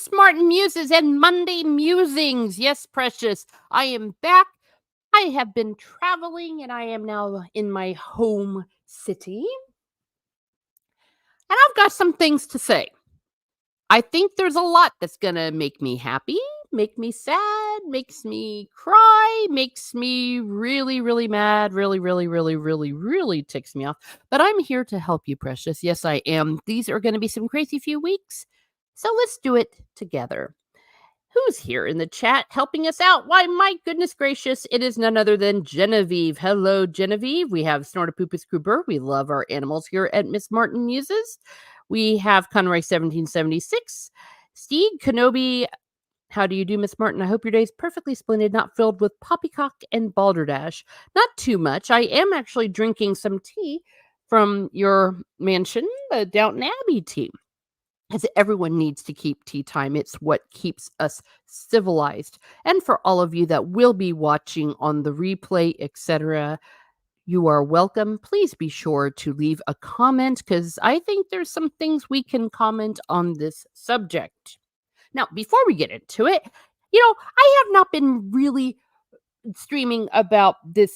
Miss Martin Muses and Monday Musings. Yes, precious. I am back. I have been traveling and I am now in my home city. And I've got some things to say. I think there's a lot that's going to make me happy, make me sad, makes me cry, makes me really, really mad, really ticks me off. But I'm here to help you, precious. Yes, I am. These are going to be some crazy few weeks. So let's do it together. Who's here in the chat helping us out? Why, my goodness gracious, it is none other than Genevieve. Hello, Genevieve. We have Snortopoopas Cooper. We love our animals here at Miss Martin Muses. We have Conroy 1776. Steve Kenobi. How do you do, Miss Martin? I hope your day is perfectly splendid, not filled with poppycock and balderdash. Not too much. I am actually drinking some tea from your mansion, the Downton Abbey tea. As everyone needs to keep tea time. It's what keeps us civilized. And for all of you that will be watching on the replay, etc., you are welcome. Please be sure to leave a comment because I think there's some things we can comment on this subject. Now, before we get into it, I have not been really streaming about the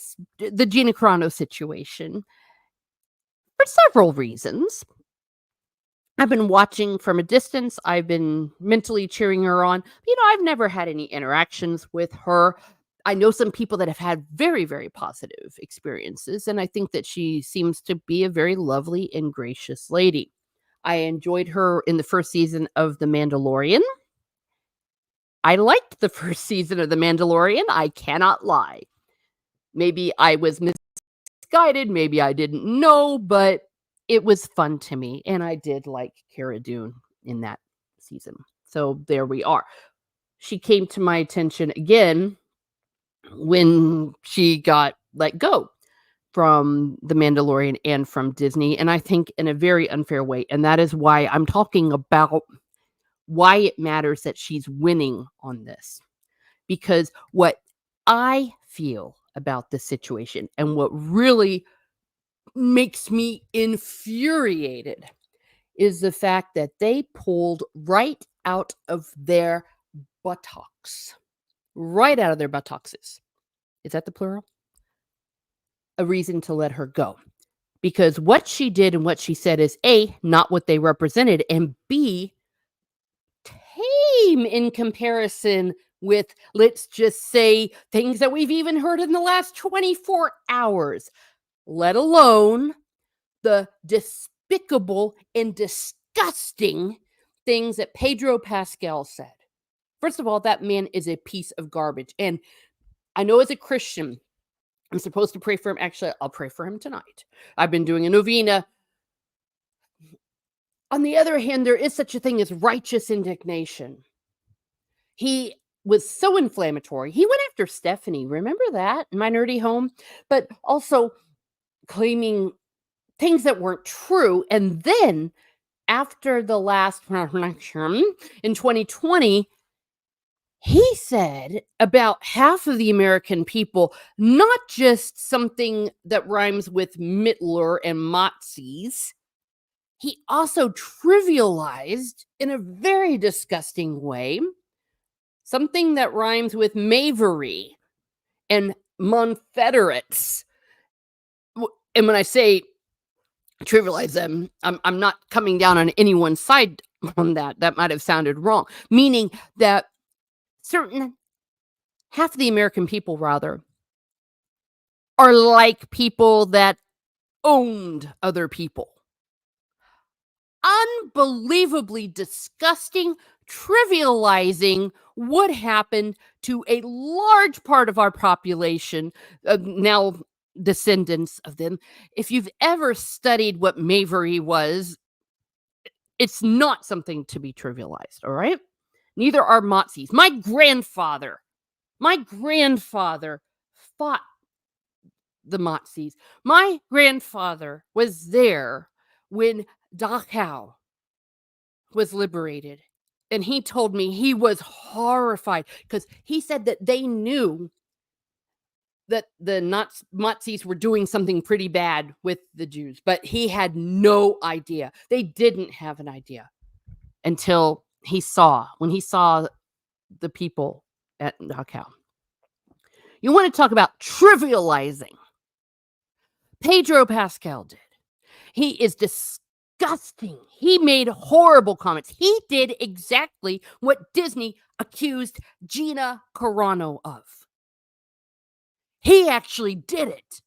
Gina Carano situation for several reasons. I've been watching from a distance. I've been mentally cheering her on. I've never had any interactions with her. I know some people that have had very, very positive experiences, and I think that she seems to be a very lovely and gracious lady. I enjoyed her in the first season of The Mandalorian. I liked the first season of The Mandalorian. I cannot lie. Maybe I was misguided. Maybe I didn't know, but it was fun to me, and I did like Cara Dune in that season. So there we are. She came to my attention again when she got let go from The Mandalorian and from Disney, and I think in a very unfair way. And that is why I'm talking about why it matters that she's winning on this. Because what I feel about this situation and what really makes me infuriated is the fact that they pulled right out of their buttocks. Right out of their buttocks. Is that the plural? A reason to let her go. Because what she did and what she said is A, not what they represented, and B, tame in comparison with, let's just say, things that we've even heard in the last 24 hours. Let alone the despicable and disgusting things that Pedro Pascal said. First of all, that man is a piece of garbage. And I know as a Christian, I'm supposed to pray for him. Actually, I'll pray for him tonight. I've been doing a novena. On the other hand, there is such a thing as righteous indignation. He was so inflammatory. He went after Stephanie. Remember that in my nerdy home? But also claiming things that weren't true. And then after the last election in 2020, he said about half of the American people, not just something that rhymes with Mittler and Motzies, he also trivialized in a very disgusting way something that rhymes with Mavery and Monfederates. And when I say trivialize them, I'm not coming down on anyone's side on that. That might have sounded wrong. Meaning that half of the American people, rather, are like people that owned other people. Unbelievably disgusting, trivializing what happened to a large part of our population, now descendants of them. If you've ever studied what Mavery was, it's not something to be trivialized, all right? Neither are Motzies. My grandfather fought the Motzies. My grandfather was there when Dachau was liberated. And he told me he was horrified because he said that they knew that the Nazis were doing something pretty bad with the Jews, but he had no idea. They didn't have an idea until when he saw the people at Dachau. You want to talk about trivializing. Pedro Pascal did. He is disgusting. He made horrible comments. He did exactly what Disney accused Gina Carano of. He actually did it.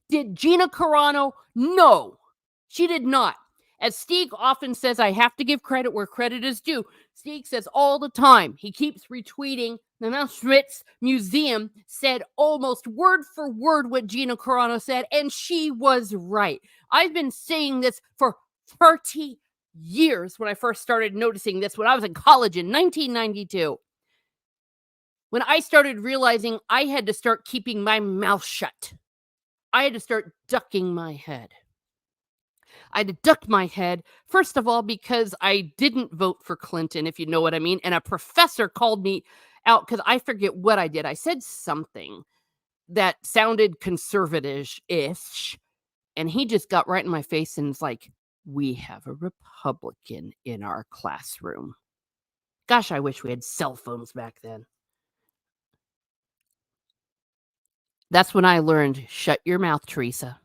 Did Gina Carano? No, she did not. As Stieg often says, I have to give credit where credit is due. Stieg says all the time, he keeps retweeting, the Auschwitz Museum said almost word for word what Gina Carano said, and she was right. I've been saying this for 30 years when I first started noticing this when I was in college in 1992. When I started realizing I had to start keeping my mouth shut. I had to start ducking my head. I had to duck my head, first of all, because I didn't vote for Clinton, if you know what I mean. And a professor called me out because I forget what I did. I said something that sounded conservative ish. And he just got right in my face and was like, we have a Republican in our classroom. Gosh, I wish we had cell phones back then. That's when I learned, shut your mouth, Teresa.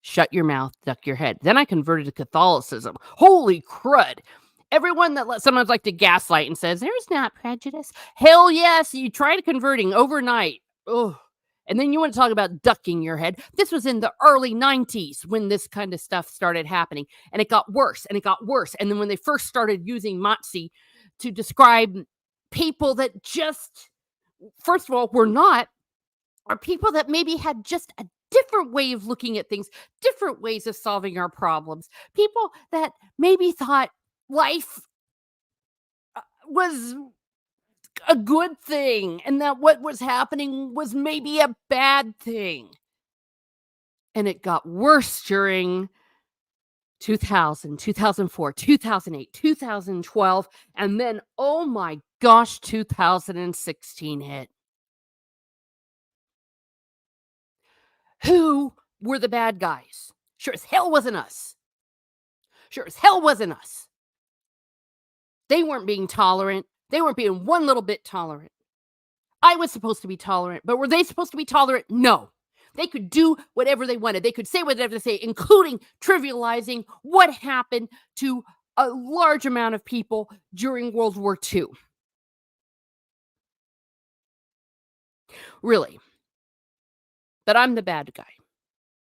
Shut your mouth, duck your head. Then I converted to Catholicism. Holy crud. Everyone that sometimes like to gaslight and says, there's not prejudice. Hell yes, you tried converting overnight. Oh, and then you want to talk about ducking your head. This was in the early 90s when this kind of stuff started happening. And it got worse and it got worse. And then when they first started using Matsi to describe people that just, first of all, were not, or people that maybe had just a different way of looking at things, different ways of solving our problems, people that maybe thought life was a good thing and that what was happening was maybe a bad thing. And it got worse during 2000, 2004, 2008, 2012, and then, oh my gosh, 2016 hit. Who were the bad guys? Sure as hell wasn't us. Sure as hell wasn't us. They weren't being tolerant. They weren't being one little bit tolerant. I was supposed to be tolerant, but were they supposed to be tolerant? No. They could do whatever they wanted. They could say whatever they say, including trivializing what happened to a large amount of people during World War II. Really. But I'm the bad guy.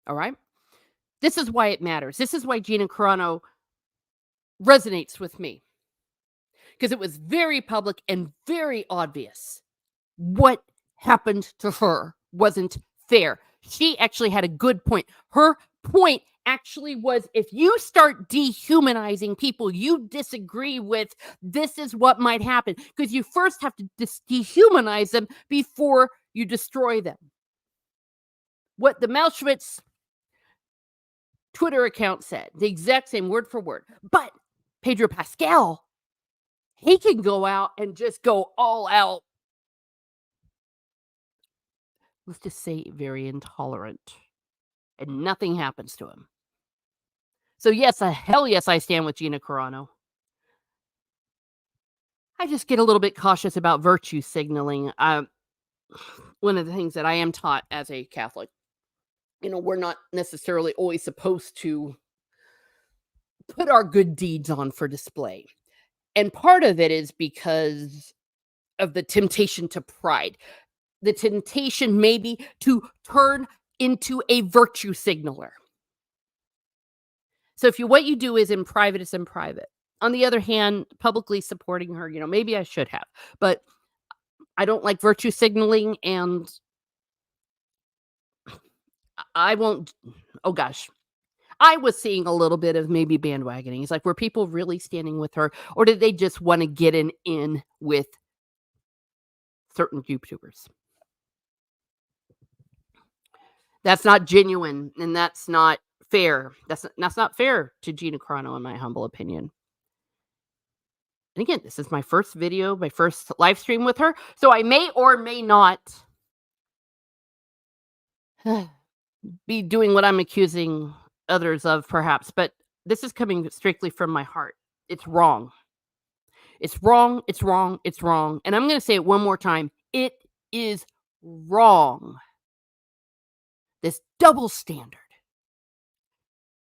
All right? This is why it matters. This is why Gina Carano resonates with me. Because it was very public and very obvious what happened to her wasn't fair. She actually had a good point. Her point actually was, if you start dehumanizing people you disagree with, this is what might happen. Because you first have to dehumanize them before you destroy them. What the Malschwitz Twitter account said, the exact same word for word. But Pedro Pascal, he can go out and just go all out. Let's just say very intolerant. And nothing happens to him. So yes, hell yes, I stand with Gina Carano. I just get a little bit cautious about virtue signaling. One of the things that I am taught as a Catholic, we're not necessarily always supposed to put our good deeds on for display. And part of it is because of the temptation to pride. The temptation maybe to turn into a virtue signaler. So what you do is in private, it's in private. On the other hand, publicly supporting her, maybe I should have, but I don't like virtue signaling, and I won't. Oh gosh, I was seeing a little bit of maybe bandwagoning. It's like, were people really standing with her, or did they just want to get in with certain YouTubers? That's not genuine, and that's not fair. That's not fair to Gina Carano, in my humble opinion. And again, this is my first video, my first live stream with her, so I may or may not be doing what I'm accusing others of, perhaps, but this is coming strictly from my heart. It's wrong. It's wrong, it's wrong, it's wrong. And I'm gonna say it one more time. It is wrong. This double standard.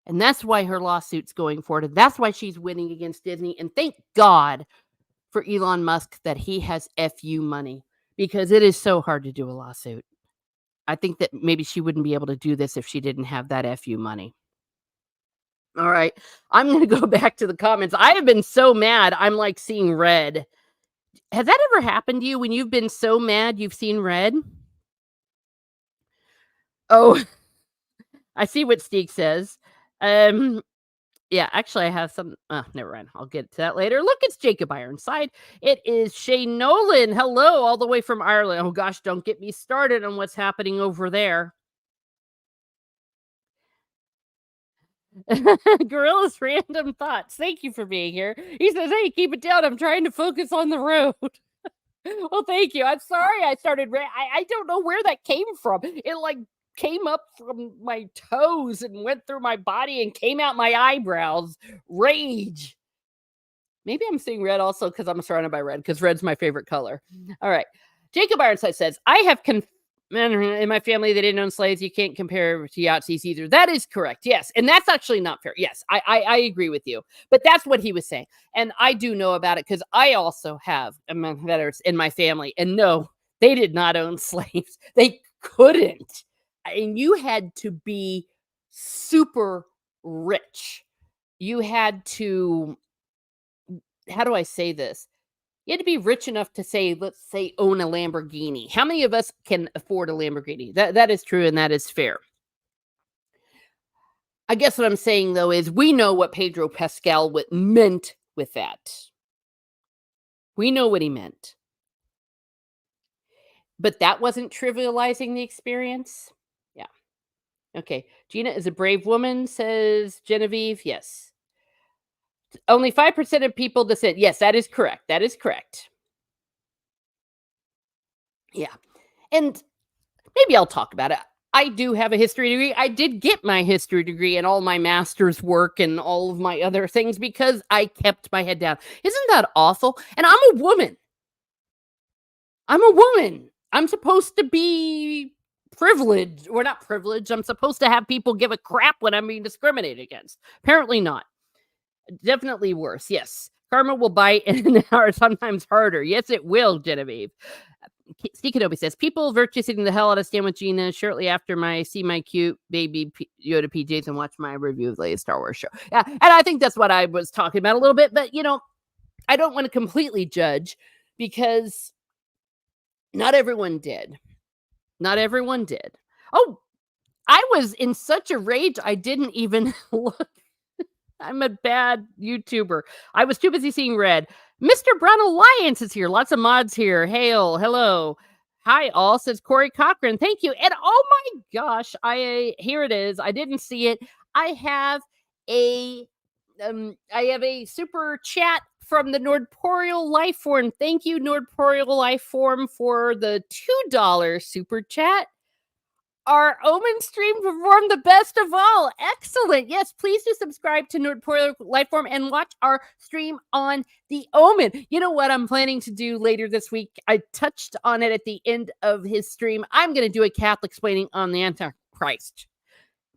And that's why her lawsuit's going forward. And that's why she's winning against Disney. And thank God for Elon Musk that he has FU money because it is so hard to do a lawsuit. I think that maybe she wouldn't be able to do this if she didn't have that FU money. All right. I'm going to go back to the comments. I have been so mad. I'm like seeing red. Has that ever happened to you when you've been so mad you've seen red? Oh, I see what Steek says. Yeah, actually, I have some. Never mind. I'll get to that later. Look, it's Jacob Ironside. It is Shane Nolan. Hello, all the way from Ireland. Oh gosh, don't get me started on what's happening over there. Gorilla's random thoughts. Thank you for being here. He says, "Hey, keep it down. I'm trying to focus on the road." Well, thank you. I'm sorry. I started. I don't know where that came from. It like came up from my toes and went through my body and came out my eyebrows. Rage. Maybe I'm seeing red also because I'm surrounded by red because red's my favorite color. All right. Jacob Ironside says, I have in my family, they didn't own slaves. You can't compare to Yahtzees either. That is correct. Yes. And that's actually not fair. Yes, I agree with you. But that's what he was saying. And I do know about it because I also have veterans in my family. And no, they did not own slaves. They couldn't. And you had to be super rich. You had to, how do I say this? You had to be rich enough to say, let's say, own a Lamborghini. How many of us can afford a Lamborghini? That is true and that is fair. I guess what I'm saying, though, is we know what Pedro Pascal meant with that. We know what he meant. But that wasn't trivializing the experience? Yeah. Okay. Gina is a brave woman, says Genevieve. Yes. Only 5% of people dissent. Yes, that is correct. That is correct. Yeah. And maybe I'll talk about it. I do have a history degree. I did get my history degree and all my master's work and all of my other things because I kept my head down. Isn't that awful? And I'm a woman. I'm supposed to be privileged or not privileged. I'm supposed to have people give a crap when I'm being discriminated against. Apparently not. Definitely worse. Yes. Karma will bite in an hour, sometimes harder. Yes, it will, Genevieve. Steve says, people virtue sitting the hell out of Stand with Gina shortly after see my cute baby Yoda PJs and watch my review of the latest Star Wars show. Yeah, and I think that's what I was talking about a little bit. But, I don't want to completely judge because not everyone did. Not everyone did. Oh, I was in such a rage, I didn't even look. I'm a bad YouTuber. I was too busy seeing red. Mr. Brown Alliance is here. Lots of mods here. Hail. Hello. Hi, all, says Corey Cochran. Thank you. And oh my gosh, here it is. I didn't see it. I have a super chat from the Nordporial Lifeform. Thank you, Nordporial Lifeform, for the $2 super chat. Our Omen stream performed the best of all. Excellent. Yes, please do subscribe to Nordporial Lifeform and watch our stream on the Omen. You know what I'm planning to do later this week? I touched on it at the end of his stream. I'm going to do a Catholic explaining on the Antichrist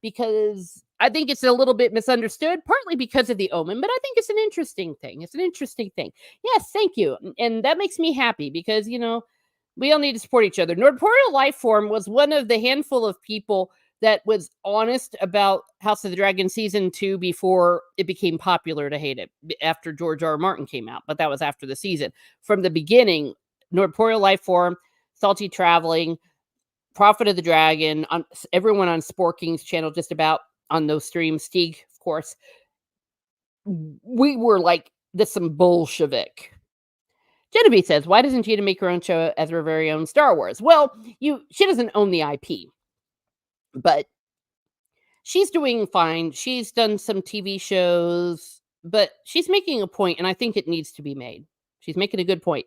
because I think it's a little bit misunderstood, partly because of the Omen, but I think it's an interesting thing. Yes, thank you. And that makes me happy because, we all need to support each other. Nordporial Lifeform was one of the handful of people that was honest about House of the Dragon Season 2 before it became popular to hate it, after George R. R. Martin came out. But that was after the season. From the beginning, Nordporial Lifeform, Salty Traveling, Prophet of the Dragon, everyone on Sporking's channel, just about on those streams, Stieg, of course, we were like, this some Bolshevik. Genevieve says, why doesn't Gina make her own show as her very own Star Wars? Well, she doesn't own the IP, but she's doing fine. She's done some TV shows, but she's making a point, and I think it needs to be made. She's making a good point.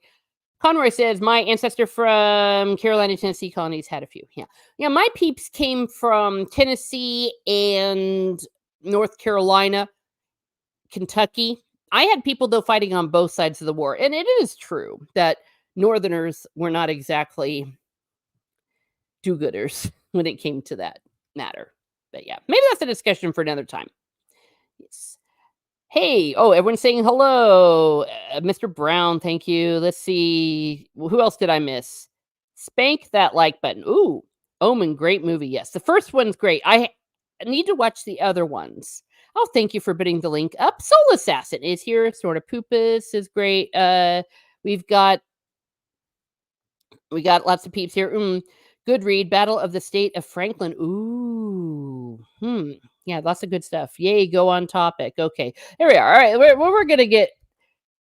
Conroy says, my ancestor from Carolina, Tennessee colonies had a few. Yeah, my peeps came from Tennessee and North Carolina, Kentucky. I had people, though, fighting on both sides of the war, and it is true that Northerners were not exactly do-gooders when it came to that matter. But yeah, maybe that's a discussion for another time. Yes. Hey, oh, everyone's saying hello. Mr. Brown, thank you. Let's see. Who else did I miss? Spank that like button. Ooh, Omen, great movie. Yes, the first one's great. I need to watch the other ones. Oh, thank you for putting the link up. Soul Assassin is here. Sort of Poopus is great. We've got we got lots of peeps here. Good read. Battle of the State of Franklin. Ooh. Yeah, lots of good stuff. Yay, go on topic. Okay. There we are. All right. We're going to get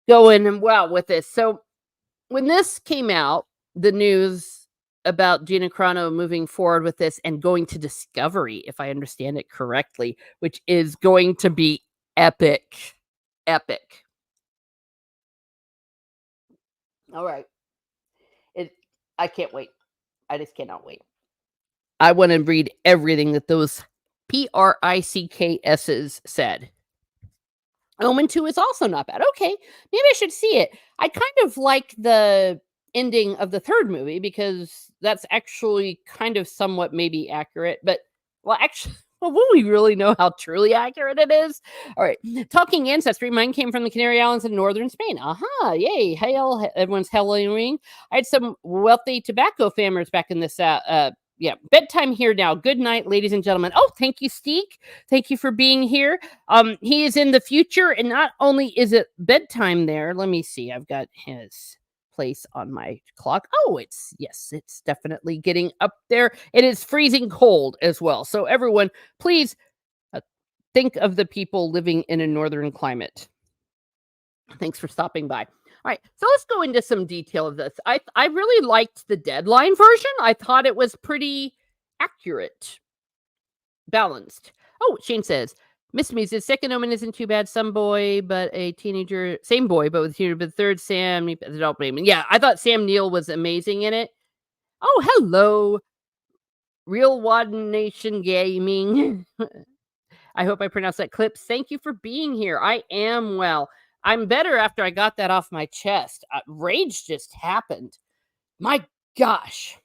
going and with this. So when this came out, the news about Gina Carano moving forward with this and going to Discovery, if I understand it correctly, which is going to be epic. Epic. All right. I can't wait. I just cannot wait. I want to read everything that those PRICKSs said. Omen 2 is also not bad. Okay, maybe I should see it. I kind of like the ending of the third movie because that's actually kind of somewhat maybe accurate, but actually, will we really know how truly accurate it is? All right. Talking ancestry. Mine came from the Canary Islands in northern Spain. Aha. Yay. Hail. Everyone's hailing. I had some wealthy tobacco farmers back in this yeah, bedtime here now. Good night, ladies and gentlemen. Oh, thank you, Steek. Thank you for being here. He is in the future, and not only is it bedtime there. Let me see. I've got his place on my clock. Oh, it's definitely getting up there. It is freezing cold as well. So everyone, please think of the people living in a northern climate. Thanks for stopping by. All right, so let's go into some detail of this. I really liked the Deadline version. I thought it was pretty accurate, balanced. Oh, Shane says, Miss Me's second Omen isn't too bad. Some boy, but a teenager, same boy, but with teenager, but third Sam, adult name. Yeah, I thought Sam Neill was amazing in it. Oh, hello, Real Wadden Nation Gaming. I hope I pronounced that. Clips. Thank you for being here. I am well. I'm better after I got that off my chest. Rage just happened. My gosh.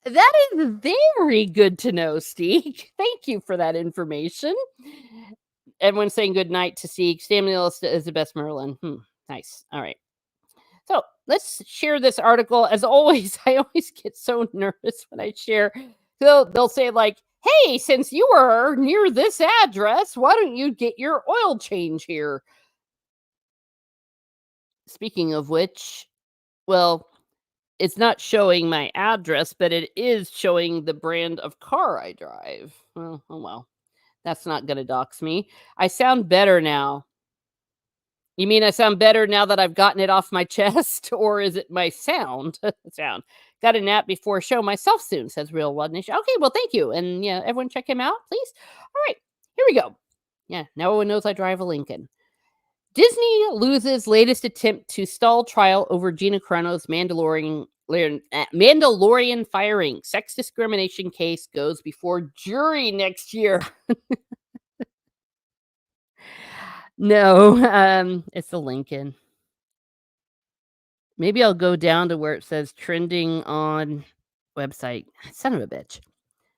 That is very good to know, Steek. Thank you for that information. Everyone's saying good night to Steek. Samuel is the best Merlin. Nice. All right. So let's share this article. As always, I always get so nervous when I share. They'll say like, hey, since you are near this address, why don't you get your oil change here? Speaking of which, well, it's not showing my address, but it is showing the brand of car I drive. Oh well. That's not going to dox me. I sound better now. You mean I sound better now that I've gotten it off my chest? Or is it my sound? Sound. Got a nap before show myself soon, says Real One Nation. Okay, well, thank you. And yeah, everyone check him out, please. All right, here we go. Yeah, now everyone knows I drive a Lincoln. Disney loses latest attempt to stall trial over Gina Carano's Mandalorian firing. Sex discrimination case goes before jury next year. No, it's a Lincoln. Maybe I'll go down to where it says trending on website. Son of a bitch.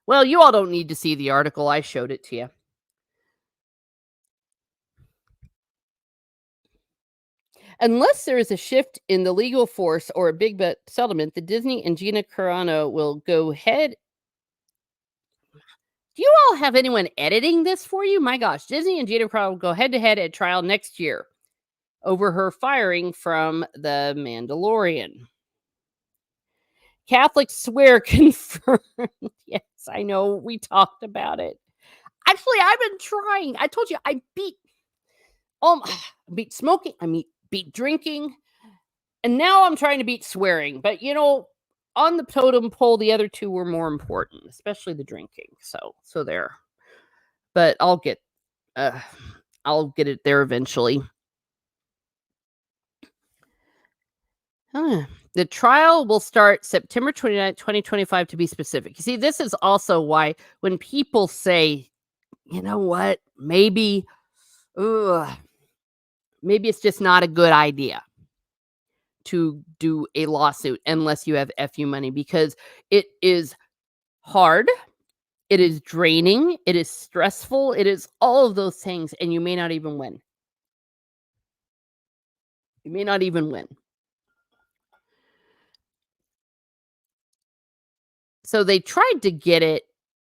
Well, you all don't need to see the article. I showed it to you. Unless there is a shift in the legal force or a big bet settlement, the Disney and Gina Carano will go ahead. Do you all have anyone editing this for you? My gosh, Disney and Gina Carano will go head to head at trial next year over her firing from The Mandalorian. Catholics swear confirmed. Yes, I know. We talked about it. Actually, I've been trying. I told you I beat smoking. I beat drinking. And now I'm trying to beat swearing. But on the totem pole, the other two were more important, especially the drinking. So there. But I'll get it there eventually. The trial will start September 29th, 2025, to be specific. You see, this is also why when people say, you know what? Ugh, maybe it's just not a good idea to do a lawsuit unless you have FU money because it is hard, it is draining, it is stressful, it is all of those things, and you may not even win. You may not even win. So they tried to get it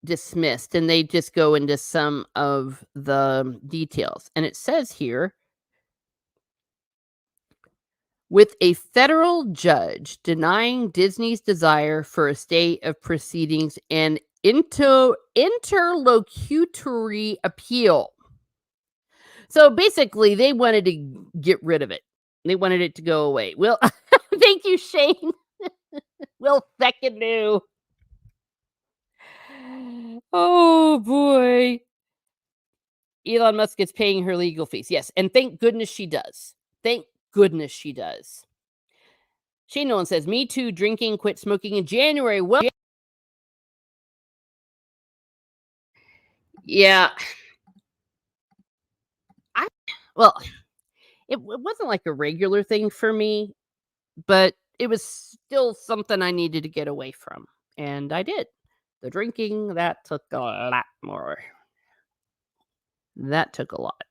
dismissed and they just go into some of the details. And it says here with a federal judge denying Disney's desire for a stay of proceedings and interlocutory appeal. So basically, they wanted to get rid of it. They wanted it to go away. Well, thank you, Shane. Will feckin' do. Oh boy. Elon Musk is paying her legal fees. Yes, and thank goodness she does. Thank goodness she does. Shane Nolan says, "Me too. Drinking, quit smoking in January." Well, yeah. I well, it wasn't like a regular thing for me, but it was still something I needed to get away from, and I did. The drinking, that took a lot more. That took a lot.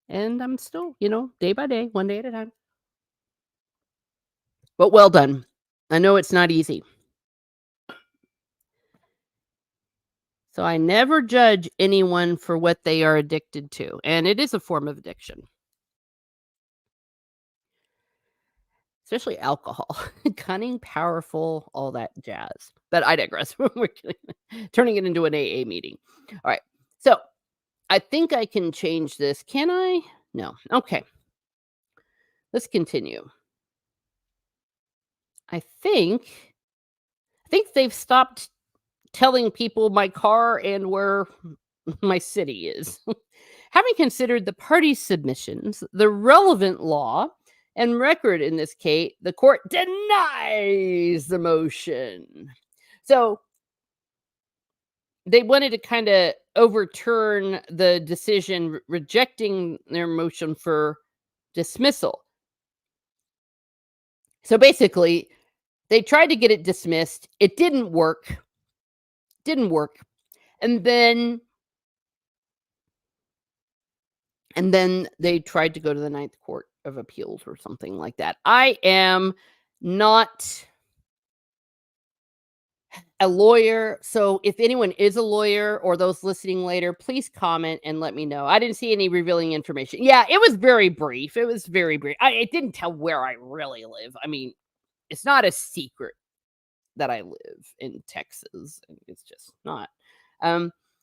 And I'm still, day by day, one day at a time. But well done. I know it's not easy. So I never judge anyone for what they are addicted to, and it is a form of addiction. Especially alcohol. Cunning, powerful, all that jazz. But I digress. We're turning it into an AA meeting. All right. So I think I can change this. Can I? No. Okay. Let's continue. I think they've stopped telling people my car and where my city is. Having considered the parties' submissions, the relevant law and record in this case, the court denies the motion. So they wanted to kind of overturn the decision rejecting their motion for dismissal. So basically, they tried to get it dismissed. It didn't work. Didn't work. And then they tried to go to the Ninth Court of Appeals or something like that. I am not a lawyer, so if anyone is a lawyer or those listening later, please comment and let me know. I didn't see any revealing information. Yeah, it was very brief. It was very brief. It didn't tell where I really live. I mean, it's not a secret that I live in Texas. It's just not.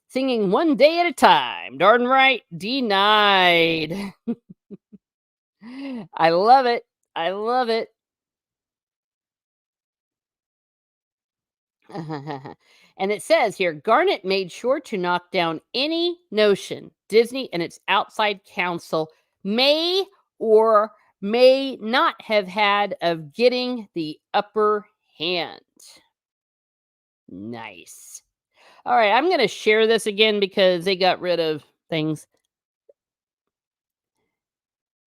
Singing one day at a time. Darn right. Denied. I love it. I love it. And it says here Garnet made sure to knock down any notion Disney and its outside counsel may or may not have had of getting the upper hand. Nice. All right, I'm going to share this again because they got rid of things.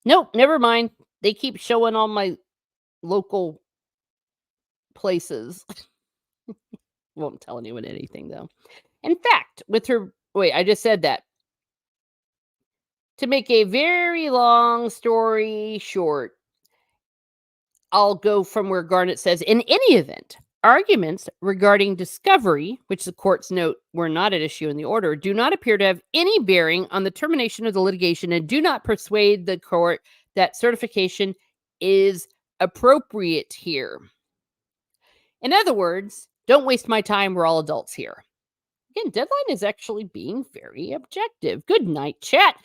Nope, never mind. They keep showing all my local places. Won't tell anyone anything though. In fact, with her wait, I just said that. To make a very long story short, I'll go from where Garnet says, in any event, arguments regarding discovery, which the courts note were not at issue in the order, do not appear to have any bearing on the termination of the litigation and do not persuade the court that certification is appropriate here. In other words, don't waste my time. We're all adults here. Again, Deadline is actually being very objective. Good night, chat.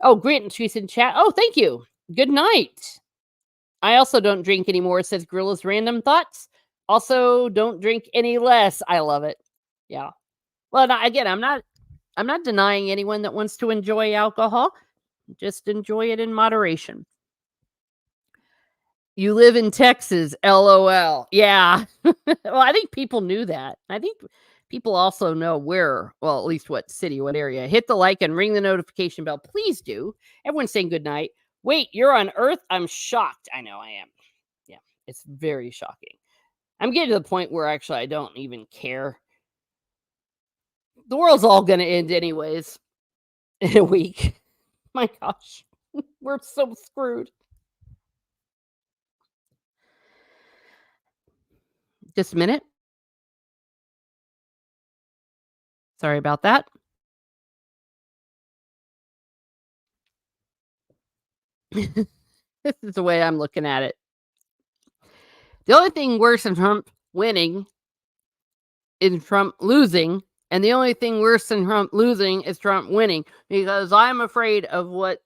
Oh, Grant, she's in chat. Oh, thank you. Good night. I also don't drink anymore, says Gorilla's Random Thoughts. Also, don't drink any less. I love it. Yeah. Well, again, I'm not denying anyone that wants to enjoy alcohol. Just enjoy it in moderation. You live in Texas, LOL. Yeah. Well, I think people knew that. I think People also know where, well, at least what city, what area. Hit the like and ring the notification bell. Please do. Everyone's saying good night. Wait, you're on Earth? I'm shocked. I know I am. Yeah, it's very shocking. I'm getting to the point where actually I don't even care. The world's all going to end anyways in a week. My gosh, we're so screwed. Just a minute. Sorry about that. This is the way I'm looking at it. The only thing worse than Trump winning is Trump losing. And the only thing worse than Trump losing is Trump winning, because I'm afraid of what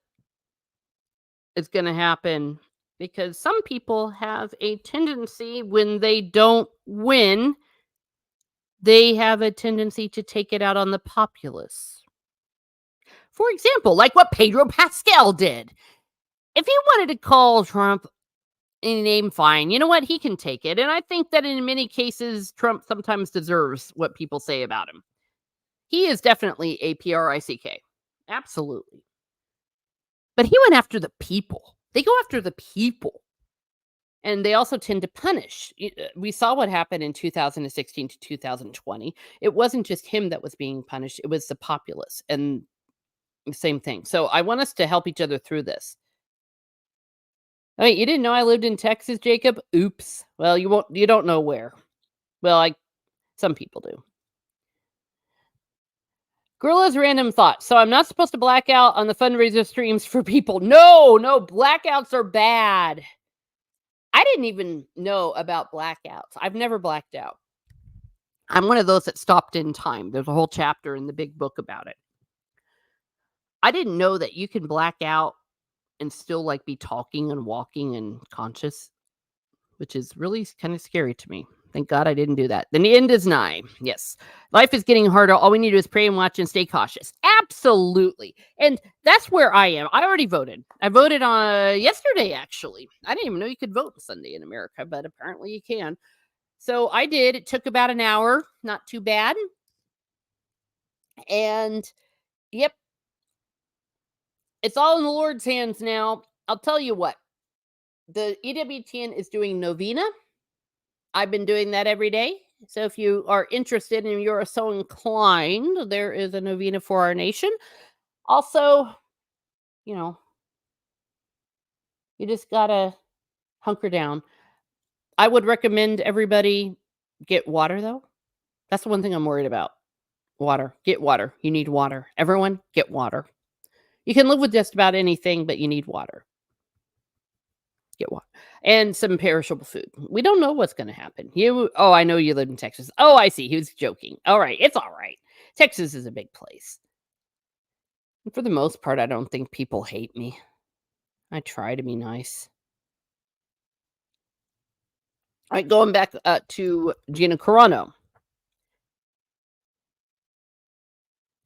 is going to happen. Because some people have a tendency when they don't win, they have a tendency to take it out on the populace. For example, like what Pedro Pascal did. If he wanted to call Trump any name, fine. You know what? He can take it. And I think that in many cases, Trump sometimes deserves what people say about him. He is definitely a PRICK. Absolutely. But he went after the people. They go after the people. And they also tend to punish. We saw what happened in 2016 to 2020. It wasn't just him that was being punished, it was the populace. And the same thing. So I want us to help each other through this. Oh, you didn't know I lived in Texas, Jacob? Oops. Well, you don't know where. Well, some people do. Gorilla's random thought. So I'm not supposed to black out on the fundraiser streams for people. No, blackouts are bad. I didn't even know about blackouts. I've never blacked out. I'm one of those that stopped in time. There's a whole chapter in the big book about it. I didn't know that you can black out and still like be talking and walking and conscious, which is really kind of scary to me. Thank God I didn't do that. The end is nigh. Yes. Life is getting harder. All we need to do is pray and watch and stay cautious. Absolutely. And that's where I am. I already voted. I voted on yesterday, actually. I didn't even know you could vote on Sunday in America, but apparently you can. So I did. It took about an hour. Not too bad. And yep. It's all in the Lord's hands now. I'll tell you what. The EWTN is doing Novena. I've been doing that every day. So if you are interested and you're so inclined, there is a Novena for our nation. Also, you just got to hunker down. I would recommend everybody get water, though. That's the one thing I'm worried about. Water. Get water. You need water. Everyone, get water. You can live with just about anything, but you need water. Get water. And some perishable food. We don't know what's going to happen. I know you live in Texas. Oh, I see. He was joking. All right. It's all right. Texas is a big place. And for the most part, I don't think people hate me. I try to be nice. All right. Going back to Gina Carano.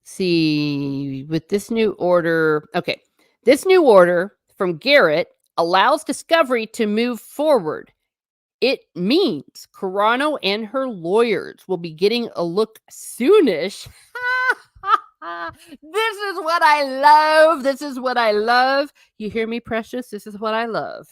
See, with this new order. Okay. This new order from Garrett allows Discovery to move forward. It means Carano and her lawyers will be getting a look soonish. This is what I love. This is what I love. You hear me, precious? This is what I love.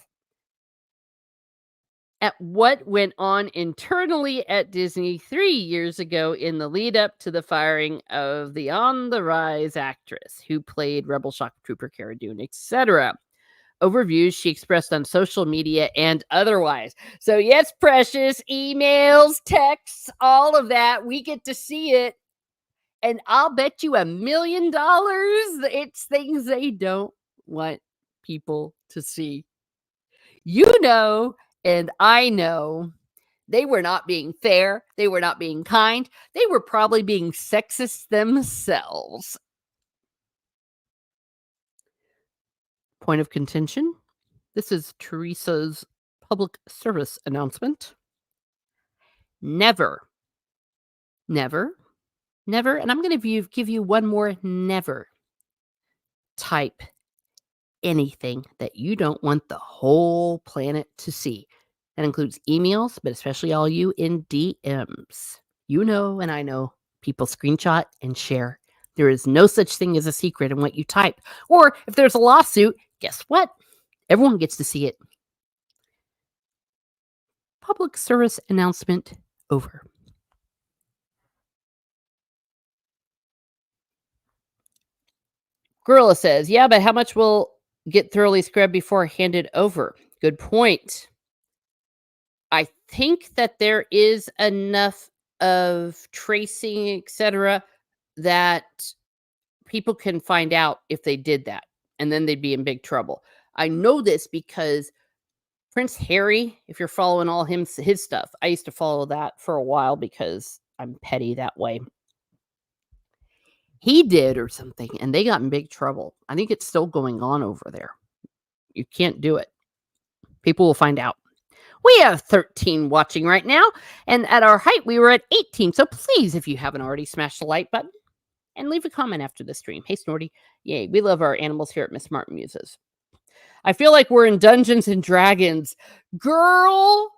At what went on internally at Disney 3 years ago in the lead up to the firing of the on the rise actress who played Rebel Shock Trooper Cara Dune, etc. Overviews she expressed on social media and otherwise. So yes, precious, emails, texts, all of that. We get to see it. And I'll bet you $1 million it's things they don't want people to see. And I know they were not being fair. They were not being kind. They were probably being sexist themselves. Point of contention. This is Teresa's public service announcement. Never, and I'm going to give you one more never type anything that you don't want the whole planet to see. That includes emails, but especially all you in DMs. You know, and I know People screenshot and share. There is no such thing as a secret in what you type. Or if there's a lawsuit, guess what? Everyone gets to see it. Public service announcement over. Gorilla says, yeah, but how much will get thoroughly scrubbed before handed over? Good point. I think that there is enough of tracing, etc., that people can find out if they did that, and then they'd be in big trouble. I know this because Prince Harry, if you're following all his stuff, I used to follow that for a while because I'm petty that way. He did or something, and they got in big trouble. I think it's still going on over there. You can't do it. People will find out. We have 13 watching right now, and at our height, we were at 18. So please, if you haven't already, smash the like button and leave a comment after the stream. Hey, Snorty. Yay, we love our animals here at Miss Martin Muses. I feel like we're in Dungeons and Dragons. Girl,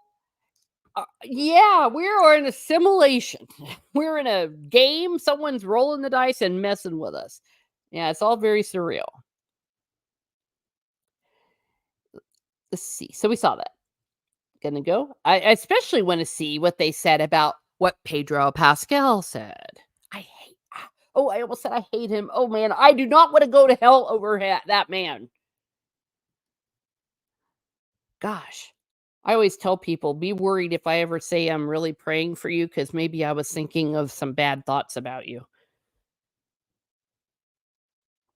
yeah, we're in a simulation. We're in a game. Someone's rolling the dice and messing with us. Yeah, it's all very surreal. Let's see. So we saw that. Gonna go. I especially want to see what they said about what Pedro Pascal said. I hate. Oh, I almost said I hate him. Oh man, I do not want to go to hell over that man. Gosh, I always tell people, be worried if I ever say I'm really praying for you, because maybe I was thinking of some bad thoughts about you.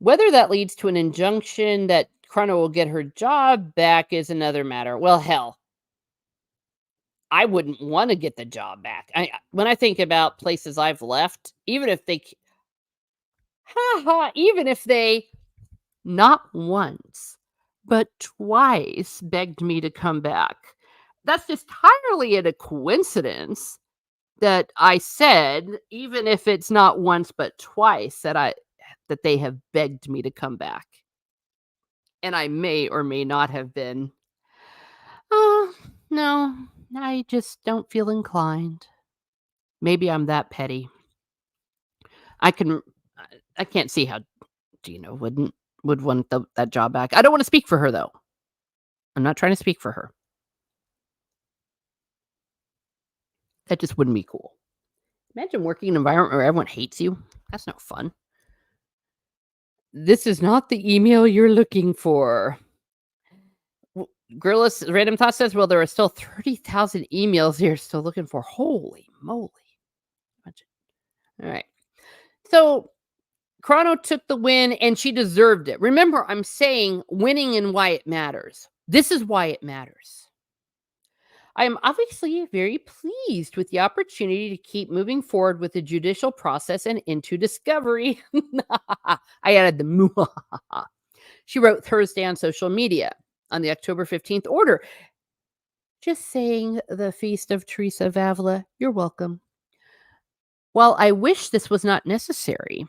Whether that leads to an injunction that Chrono will get her job back is another matter. Well, hell, I wouldn't want to get the job back. When I think about places I've left, even if they not once, but twice begged me to come back. That's just entirely a coincidence that I said, even if it's not once but twice, that they have begged me to come back. And I may or may not have been. Oh, no, I just don't feel inclined. Maybe I'm that petty. I can't see how Gina would want that job back. I don't want to speak for her, though. I'm not trying to speak for her. That just wouldn't be cool. Imagine working in an environment where everyone hates you. That's no fun. This is not the email you're looking for. Gorillas Random Thought says, well, there are still 30,000 emails you're still looking for. Holy moly. All right. So Chrono took the win and she deserved it. Remember, I'm saying winning and why it matters. This is why it matters. I am obviously very pleased with the opportunity to keep moving forward with the judicial process and into discovery. I added the muhaha. She wrote Thursday on social media on the October 15th order. Just saying, the Feast of Teresa of Avila, you're welcome. While I wish this was not necessary,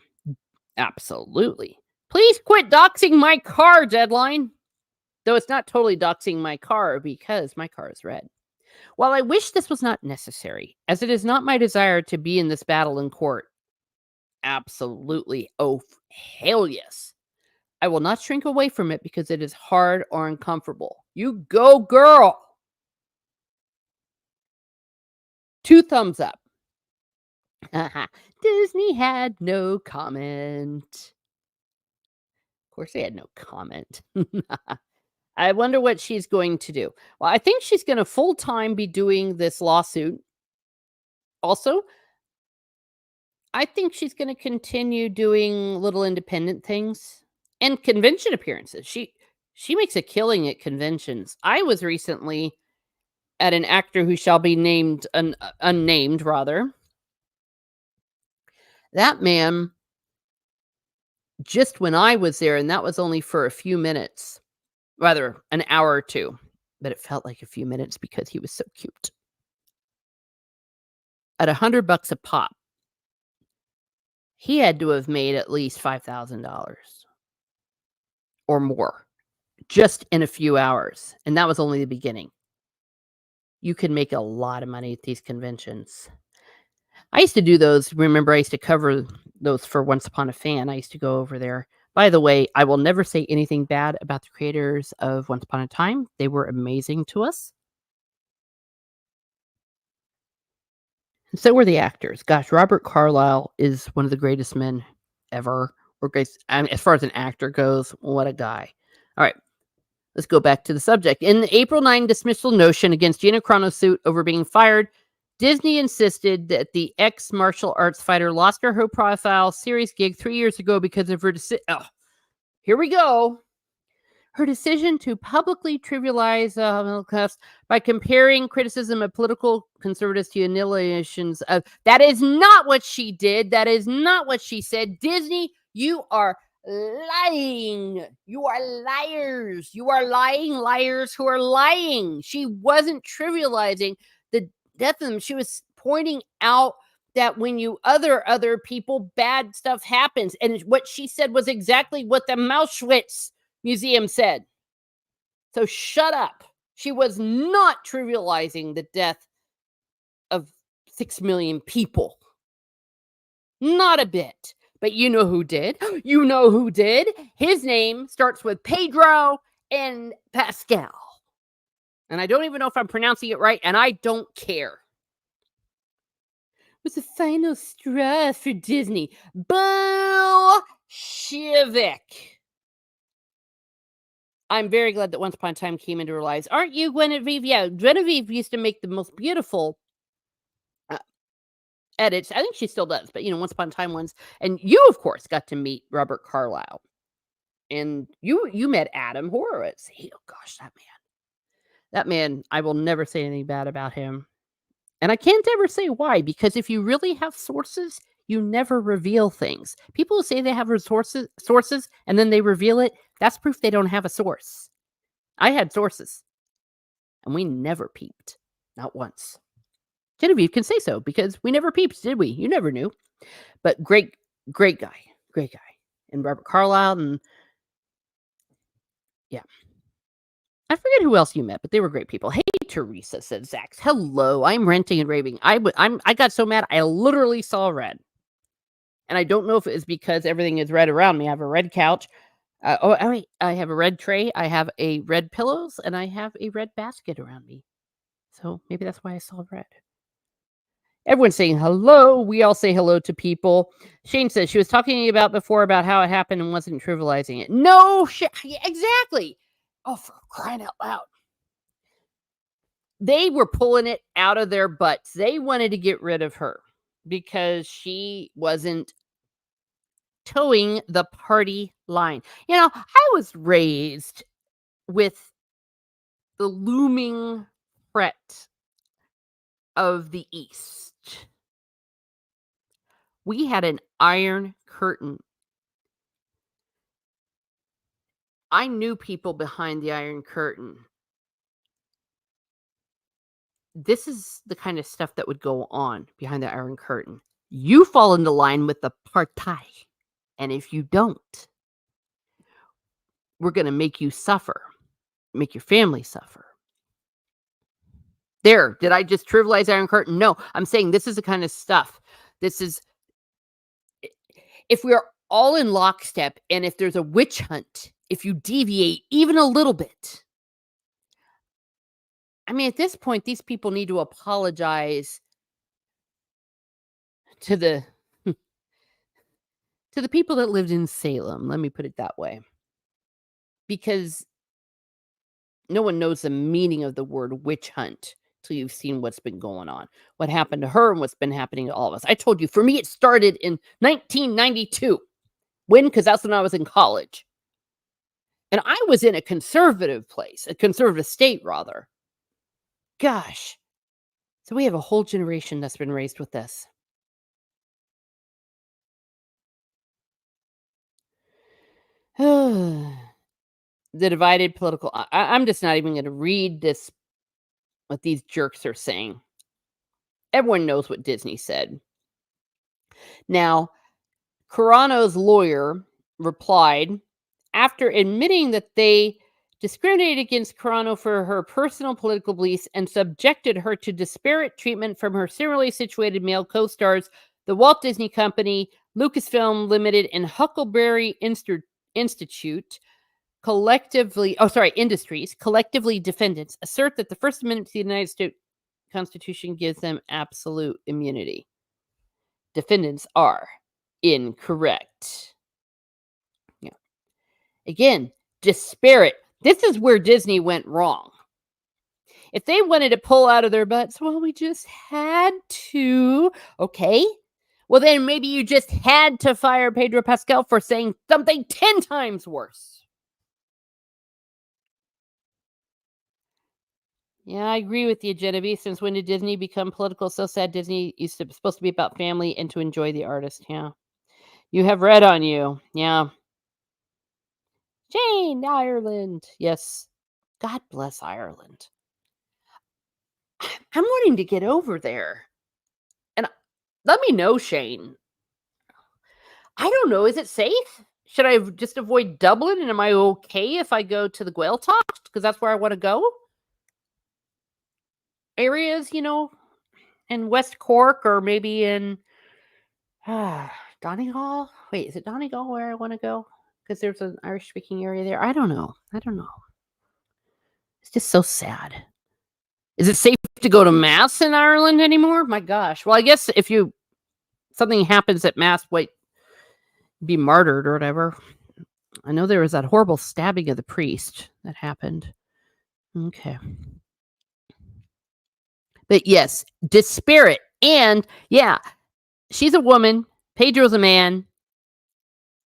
absolutely. Please quit doxing my car, Deadline. Though it's not totally doxing my car because my car is red. While I wish this was not necessary, as it is not my desire to be in this battle in court, absolutely. Oh, hell yes. I will not shrink away from it because it is hard or uncomfortable. You go, girl. 2 thumbs up. Disney had no comment. Of course, they had no comment. I wonder what she's going to do. Well, I think she's going to full-time be doing this lawsuit. Also, I think she's going to continue doing little independent things and convention appearances. She makes a killing at conventions. I was recently at an actor who shall be named unnamed rather. That man, just when I was there, and that was only for a few minutes, rather an hour or 2, but it felt like a few minutes because he was so cute. At $100 a pop, he had to have made at least $5,000 or more just in a few hours, and that was only the beginning. You can make a lot of money at these conventions. I used to do those. Remember, I used to cover those for Once Upon a Fan. I used to go over there. By the way, I will never say anything bad about the creators of Once Upon a Time. They were amazing to us. And so were the actors. Gosh, Robert Carlyle is one of the greatest men ever. Or I mean, as far as an actor goes, what a guy. All right, let's go back to the subject. In the April 9 dismissal notion against Gina Carano's suit over being fired, Disney insisted that the ex-martial arts fighter lost her high-profile series gig 3 years ago because of her decision. Oh, here we go. Her decision to publicly trivialize middle class by comparing criticism of political conservatives to annihilations of. That is not what she did. That is not what she said. Disney, you are lying. You are liars. You are lying liars who are lying. She wasn't trivializing the death of them. She was pointing out that when you other people, bad stuff happens. And what she said was exactly what the Mauschwitz Museum said. So shut up. She was not trivializing the death of 6 million people. Not a bit. But you know who did? You know who did? His name starts with Pedro and Pascal. And I don't even know if I'm pronouncing it right, and I don't care. It was the final straw for Disney. Bolshevik. I'm very glad that Once Upon a Time came into her lives. Aren't you, Genevieve? Yeah, Genevieve used to make the most beautiful edits. I think she still does, but Once Upon a Time ones. And you, of course, got to meet Robert Carlyle, and you met Adam Horowitz. Oh gosh, that man. I will never say anything bad about him, and I can't ever say why, because if you really have sources, you never reveal things. People who say they have sources, and then they reveal it. That's proof they don't have a source. I had sources, and we never peeped. Not once. Genevieve can say so, because we never peeped, did we? You never knew. But great guy. Great guy. And Robert Carlyle, and yeah. I forget who else you met, but they were great people. Hey, Teresa, said Zax. Hello, I'm ranting and raving. I got so mad, I literally saw red. And I don't know if it's because everything is red around me. I have a red couch. I have a red tray. I have a red pillows, and I have a red basket around me. So maybe that's why I saw red. Everyone's saying hello. We all say hello to people. Shane says she was talking about before about how it happened and wasn't trivializing it. No, exactly. Oh, for crying out loud. They were pulling it out of their butts. They wanted to get rid of her because she wasn't towing the party line. I was raised with the looming threat of the East. We had an iron curtain. I knew people behind the iron curtain. This is the kind of stuff that would go on behind the iron curtain. You fall into line with the party. And if you don't, we're going to make you suffer, make your family suffer. There, did I just trivialize Iron Curtain? No, I'm saying this is the kind of stuff. This is, if we're all in lockstep, and if there's a witch hunt, if you deviate even a little bit, I mean, at this point, these people need to apologize to the to the people that lived in Salem. Let me put it that way, because no one knows the meaning of the word witch hunt till you've seen what's been going on, what happened to her, and what's been happening to all of us. I told you, for me, it started in 1992. When? Because that's when I was in college. And I was in a conservative place, a conservative state, rather. Gosh. So we have a whole generation that's been raised with this. The divided political. I'm just not even going to read this, what these jerks are saying. Everyone knows what Disney said. Now, Carano's lawyer replied, after admitting that they discriminated against Carano for her personal political beliefs and subjected her to disparate treatment from her similarly situated male co-stars, the Walt Disney Company, Lucasfilm Limited, and Huckleberry Institute, Industries, collectively defendants, assert that the First Amendment to the United States Constitution gives them absolute immunity. Defendants are incorrect. Yeah. Again, disparate. This is where Disney went wrong. If they wanted to pull out of their butts, well, we just had to. Okay. Well, then maybe you just had to fire Pedro Pascal for saying something 10 times worse. Yeah, I agree with you, Genevieve. Since when did Disney become political? So sad. Disney supposed to be about family and to enjoy the artist. Yeah. You have red on you. Yeah. Jane, Ireland. Yes. God bless Ireland. I'm wanting to get over there. And let me know, Shane. I don't know. Is it safe? Should I just avoid Dublin? And am I okay if I go to the Gaeltacht? Because that's where I want to go? Areas, in West Cork or maybe in Donegal? Wait, is it Donegal where I want to go? Because there's an Irish speaking area there. I don't know. It's just so sad. Is it safe to go to mass in Ireland anymore? My gosh. Well, I guess if something happens at mass, be martyred or whatever. I know there was that horrible stabbing of the priest that happened. Okay. But yes, disparate. And yeah, she's a woman. Pedro's a man.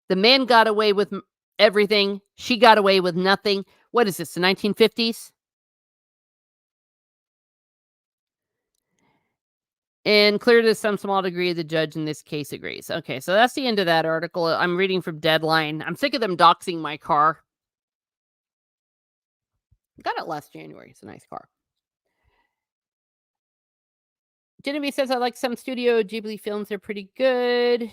The man got away with everything. She got away with nothing. What is this, the 1950s? And clear to some small degree, the judge in this case agrees. Okay, so that's the end of that article. I'm reading from Deadline. I'm sick of them doxing my car. I got it last January. It's a nice car. Genevieve says, I like some Studio Ghibli films. They're pretty good.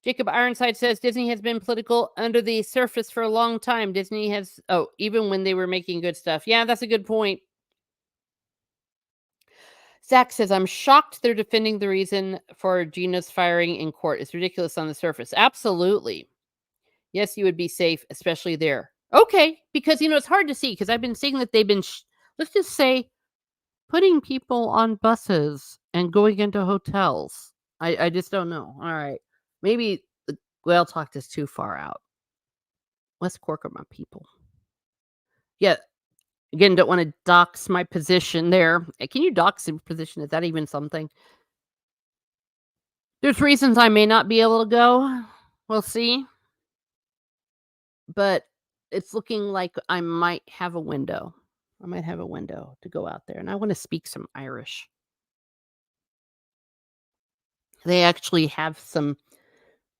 Jacob Ironside says, Disney has been political under the surface for a long time. Disney has, even when they were making good stuff. Yeah, that's a good point. Zach says, I'm shocked they're defending the reason for Gina's firing in court. It's ridiculous on the surface. Absolutely. Yes, you would be safe, especially there. Okay, because, it's hard to see because I've been seeing that they've been, let's just say, putting people on buses and going into hotels. I just don't know. All right. Maybe the Gaeltacht is too far out. West Cork are my people. Yeah. Again, don't want to dox my position there. Can you dox a position? Is that even something? There's reasons I may not be able to go. We'll see. But it's looking like I might have a window. I might have a window to go out there. And I want to speak some Irish. They actually have some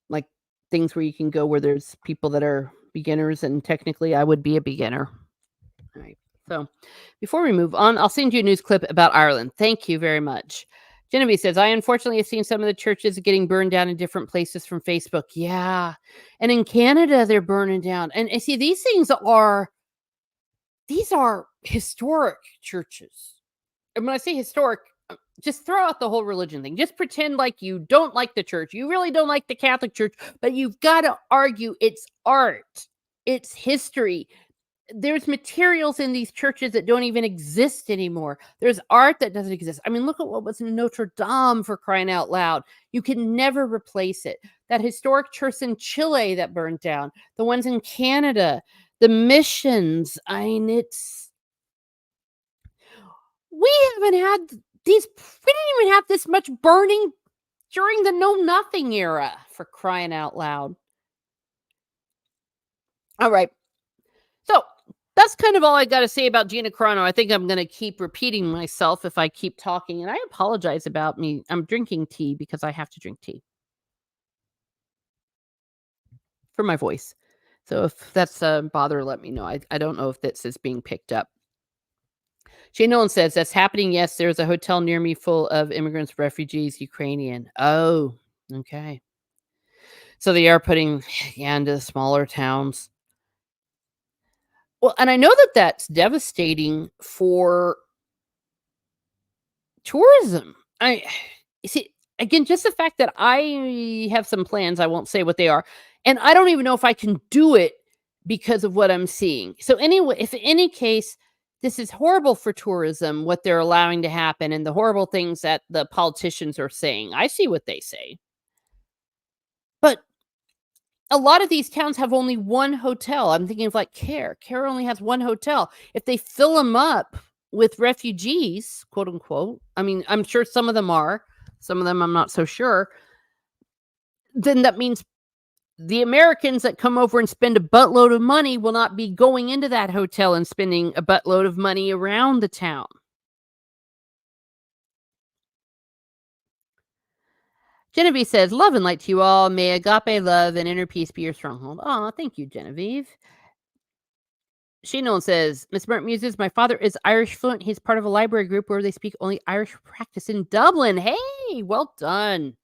like things where you can go where there's people that are beginners, and technically I would be a beginner. All right. So before we move on, I'll send you a news clip about Ireland. Thank you very much. Genevieve says, I unfortunately have seen some of the churches getting burned down in different places from Facebook. Yeah. And in Canada, they're burning down. And see, these are historic churches. And when I say historic, just throw out the whole religion thing. Just pretend like you don't like the church. You really don't like the Catholic Church, but you've got to argue it's art. It's history. There's materials in these churches that don't even exist anymore. There's art that doesn't exist. I mean, look at what was in Notre Dame, for crying out loud. You can never replace it. That historic church in Chile that burned down, the ones in Canada, the missions. I mean, we haven't had we didn't even have this much burning during the Know Nothing era, for crying out loud. All right. So that's kind of all I got to say about Gina Carano. I think I'm going to keep repeating myself if I keep talking. And I apologize about me. I'm drinking tea because I have to drink tea for my voice. So if that's a bother, let me know. I don't know if this is being picked up. Shane Nolan says, that's happening. Yes, there's a hotel near me full of immigrants, refugees, Ukrainian. Oh, okay. So they are putting into the smaller towns. Well, and I know that that's devastating for tourism. I see, again, just the fact that I have some plans, I won't say what they are, and I don't even know if I can do it because of what I'm seeing. So anyway, if in any case, this is horrible for tourism, what they're allowing to happen and the horrible things that the politicians are saying. I see what they say. But a lot of these towns have only one hotel. I'm thinking of like Care. Care only has one hotel. If they fill them up with refugees, quote unquote, I mean, I'm sure some of them are, some of them I'm not so sure, then that means the Americans that come over and spend a buttload of money will not be going into that hotel and spending a buttload of money around the town. Genevieve says, "Love and light to you all. May agape love and inner peace be your stronghold." Oh, thank you, Genevieve. Sheena says, "Miss Burnt Muses, my father is Irish fluent. He's part of a library group where they speak only Irish practice in Dublin." Hey, well done.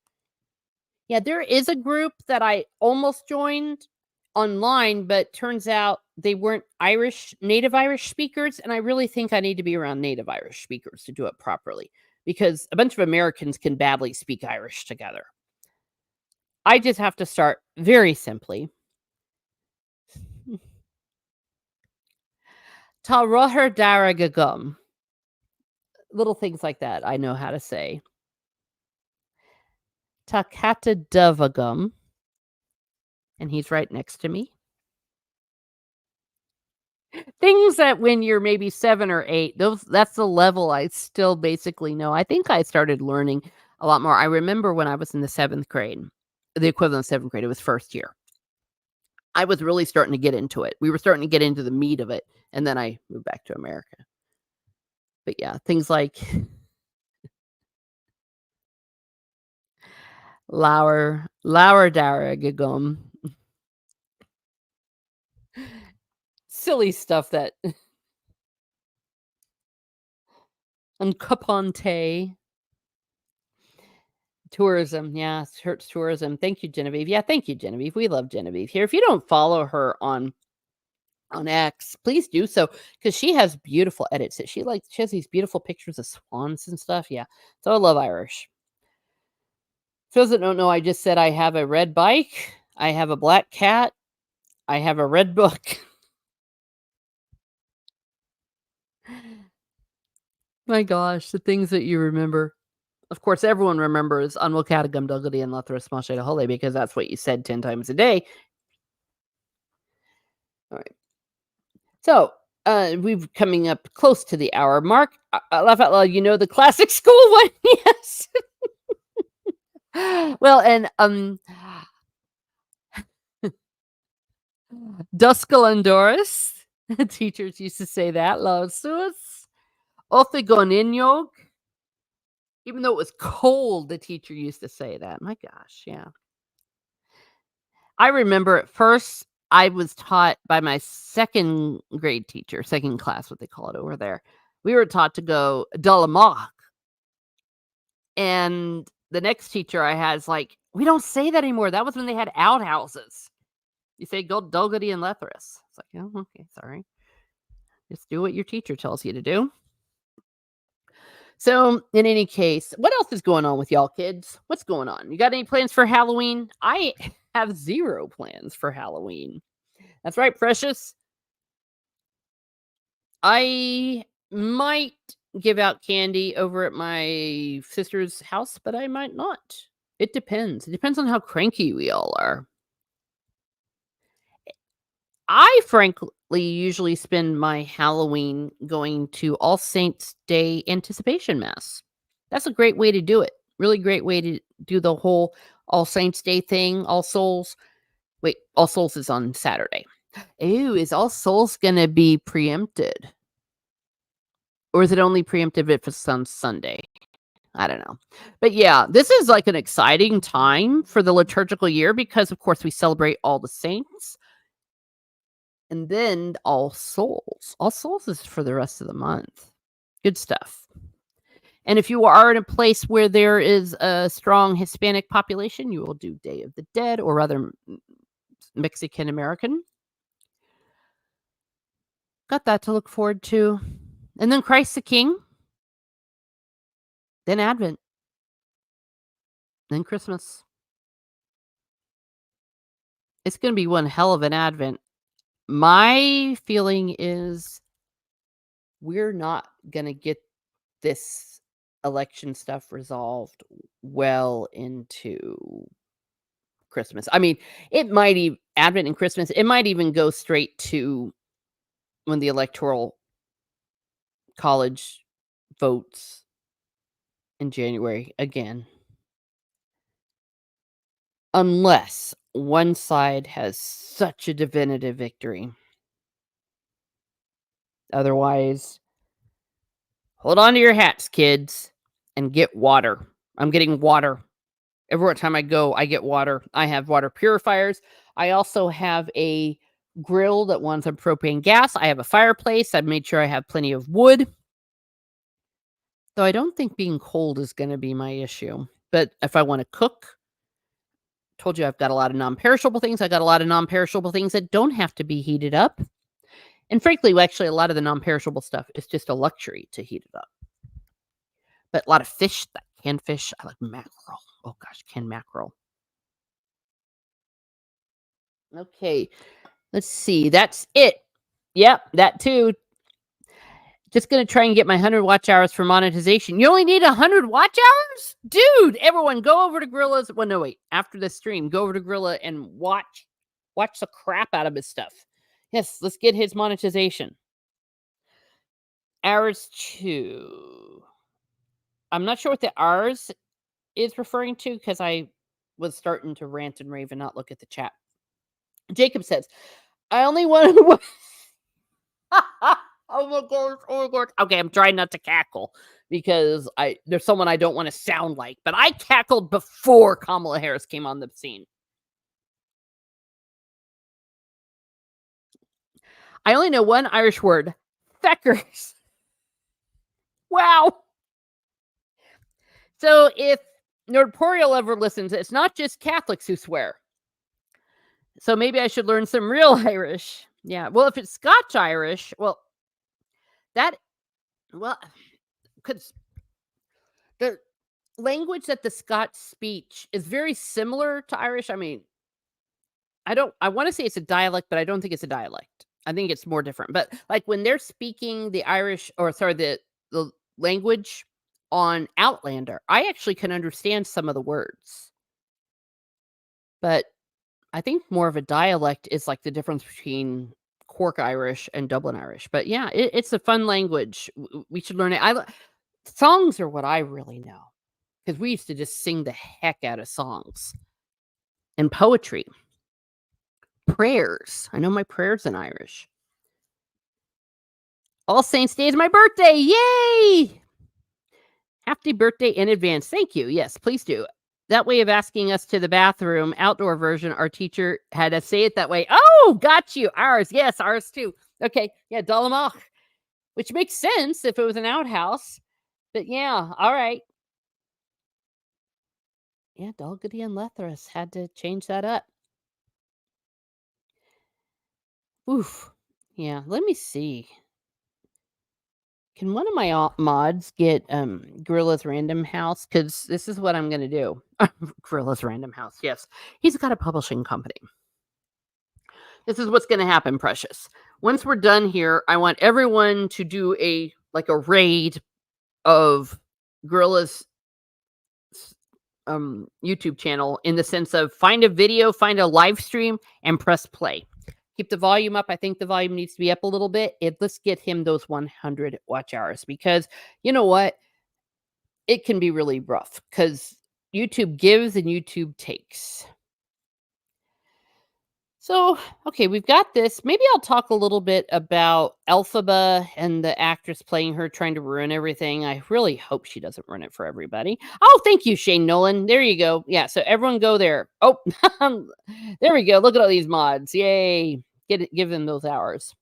Yeah, there is a group that I almost joined online, but turns out they weren't Irish, native Irish speakers. And I really think I need to be around native Irish speakers to do it properly because a bunch of Americans can badly speak Irish together. I just have to start very simply. Ta roher daragagum. Little things like that I know how to say. Ta kata dovagum. And he's right next to me. Things that when you're maybe 7 or 8, that's the level I still basically know. I think I started learning a lot more. I remember when I was in the 7th grade, the equivalent of 7th grade, it was first year. I was really starting to get into it. We were starting to get into the meat of it, and then I moved back to America. But yeah, things like Lauer Dara Gagum. Silly stuff that Uncapante. Tourism, yeah, hurts tourism. Thank you, Genevieve. Yeah, thank you, Genevieve. We love Genevieve here. If you don't follow her on X, please do so because she has beautiful edits. She has these beautiful pictures of swans and stuff. Yeah, so I love Irish. For those that don't know, I just said I have a red bike, I have a black cat, I have a red book. My gosh, the things that you remember. Of course, everyone remembers Anmol Catagum Duggledy and Lathra Smashada Hole because that's what you said 10 times a day. All right. So, we've coming up close to the hour mark. Laugh out loud, you know the classic school one? Yes. Well, and, Duscalandoris. Teachers used to say that. Lausus. Orthogoninjog. Even though it was cold, the teacher used to say that. My gosh, yeah. I remember at first, I was taught by my 2nd grade teacher, 2nd class, what they call it over there. We were taught to go Dullamoch. And the next teacher I had is like, "We don't say that anymore. That was when they had outhouses. You say go Dulgody and Lethris." It's like, "Oh, okay, sorry. Just do what your teacher tells you to do." So, in any case, what else is going on with y'all kids? What's going on? You got any plans for Halloween? I have 0 plans for Halloween. That's right, Precious. I might give out candy over at my sister's house, but I might not. It depends. It depends on how cranky we all are. I frankly usually spend my Halloween going to All Saints Day Anticipation Mass. That's a great way to do it. Really great way to do the whole All Saints Day thing. All Souls. Wait, All Souls is on Saturday. Ooh, is All Souls gonna be preempted? Or is it only preemptive if it's on Sunday? I don't know. But yeah, this is like an exciting time for the liturgical year because, of course, we celebrate all the saints. And then All Souls. All Souls is for the rest of the month. Good stuff. And if you are in a place where there is a strong Hispanic population, you will do Day of the Dead, or rather Mexican American. Got that to look forward to. And then Christ the King, then Advent, then Christmas. It's gonna be one hell of an Advent. My feeling is we're not gonna get this election stuff resolved well into Christmas. I mean, it might Advent and Christmas, it might even go straight to when the electoral college votes in January again. Unless one side has such a definitive victory. Otherwise, hold on to your hats, kids, and get water. I'm getting water. Every time I go, I get water. I have water purifiers. I also have a grill that runs on propane gas. I have a fireplace. I've made sure I have plenty of wood. Though I don't think being cold is going to be my issue. But if I want to cook, told you I've got a lot of non-perishable things. I got a lot of non-perishable things that don't have to be heated up. And frankly, actually, a lot of the non-perishable stuff is just a luxury to heat it up. But a lot of fish, that canned fish, I like mackerel. Oh gosh, canned mackerel. Okay, let's see. That's it. Yep, that too. Just gonna try and get my 100 watch hours for monetization. You only need 100 watch hours? Dude, everyone go over to Gorilla's. Well, no, wait. After the stream, go over to Gorilla and watch the crap out of his stuff. Yes, let's get his monetization. Hours 2. I'm not sure what the hours is referring to because I was starting to rant and rave and not look at the chat. Jacob says, I only want to. Oh my gosh, oh my gosh. Okay, I'm trying not to cackle because there's someone I don't want to sound like, but I cackled before Kamala Harris came on the scene. I only know one Irish word. Feckers. Wow. So if Nordporial ever listens, it's not just Catholics who swear. So maybe I should learn some real Irish. Yeah. Well, if it's Scotch Irish, because the language that the Scots speak is very similar to Irish. I mean, I want to say it's a dialect, but I don't think it's a dialect. I think it's more different. But like when they're speaking the Irish, or sorry, the language on Outlander, I actually can understand some of the words. But I think more of a dialect is like the difference between Cork Irish and Dublin Irish. But yeah, it's a fun language. We should learn it. Songs are what I really know because we used to just sing the heck out of songs and poetry. Prayers. I know my prayers in Irish. All Saints Day is my birthday. Yay! Happy birthday in advance. Thank you. Yes, please do. That way of asking us to the bathroom, outdoor version, our teacher had us say it that way. Oh, got you. Ours. Yes, ours too. Okay. Yeah, Dalamach, which makes sense if it was an outhouse. But yeah, all right. Yeah, Dalgety and Lethras had to change that up. Oof. Yeah, let me see. Can one of my mods get Gorilla's Random House? Because this is what I'm going to do. Gorilla's Random House. Yes, he's got a publishing company. This is what's going to happen, Precious. Once we're done here, I want everyone to do a raid of Gorilla's YouTube channel in the sense of find a video, find a live stream, and press play. Keep the volume up. I think the volume needs to be up a little bit. Let's get him those 100 watch hours because you know what? It can be really rough because YouTube gives and YouTube takes. So, okay, we've got this. Maybe I'll talk a little bit about Elphaba and the actress playing her trying to ruin everything. I really hope she doesn't ruin it for everybody. Oh, thank you, Shane Nolan. There you go. Yeah, so everyone go there. Oh, there we go. Look at all these mods. Yay. Give them those hours.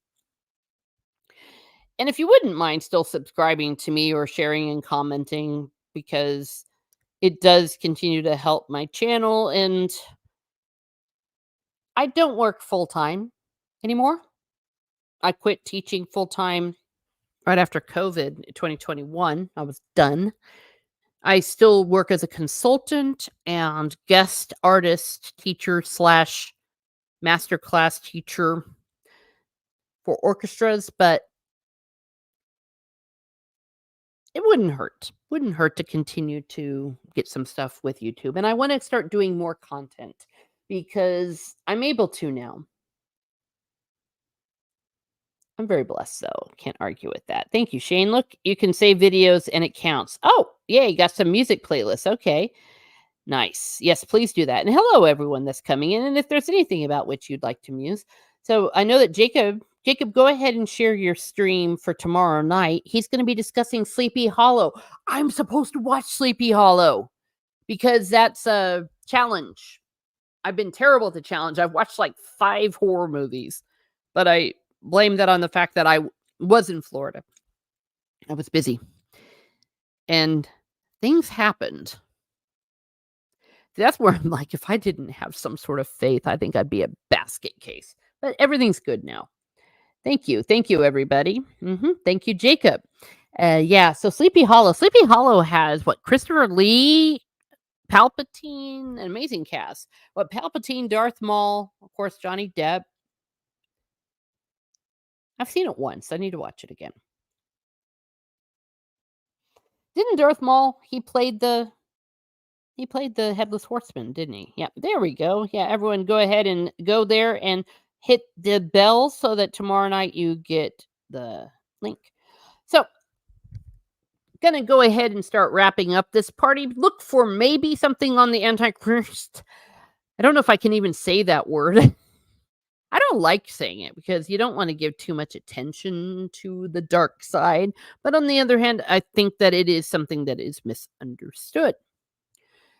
And if you wouldn't mind still subscribing to me or sharing and commenting because it does continue to help my channel and I don't work full time anymore. I quit teaching full time right after COVID in 2021. I was done. I still work as a consultant and guest artist, teacher slash master class teacher for orchestras, but it wouldn't hurt. Wouldn't hurt to continue to get some stuff with YouTube. And I want to start doing more content because I'm able to now. I'm very blessed, though. Can't argue with that. Thank you, Shane. Look, you can save videos and it counts. Oh, yeah, you got some music playlists. Okay. Nice. Yes, please do that. And hello, everyone that's coming in. And if there's anything about which you'd like to muse. So I know that Jacob, go ahead and share your stream for tomorrow night. He's going to be discussing Sleepy Hollow. I'm supposed to watch Sleepy Hollow because that's a challenge. I've been terrible at the challenge. I've watched like 5 horror movies, but I blame that on the fact that I was in Florida. I was busy and things happened. That's where I'm like, if I didn't have some sort of faith, I think I'd be a basket case. But everything's good now. Thank you. Thank you, everybody. Thank you, Jacob. Yeah, so Sleepy Hollow. Sleepy Hollow has what? Christopher Lee, Palpatine, an amazing cast. What? Palpatine, Darth Maul, of course, Johnny Depp. I've seen it once. I need to watch it again. Didn't Darth Maul, he played the Headless Horseman, didn't he? Yeah, there we go. Yeah, everyone go ahead and go there and hit the bell so that tomorrow night you get the link. So, gonna go ahead and start wrapping up this party. Look for maybe something on the Antichrist. I don't know if I can even say that word. I don't like saying it because you don't want to give too much attention to the dark side. But on the other hand, I think that it is something that is misunderstood.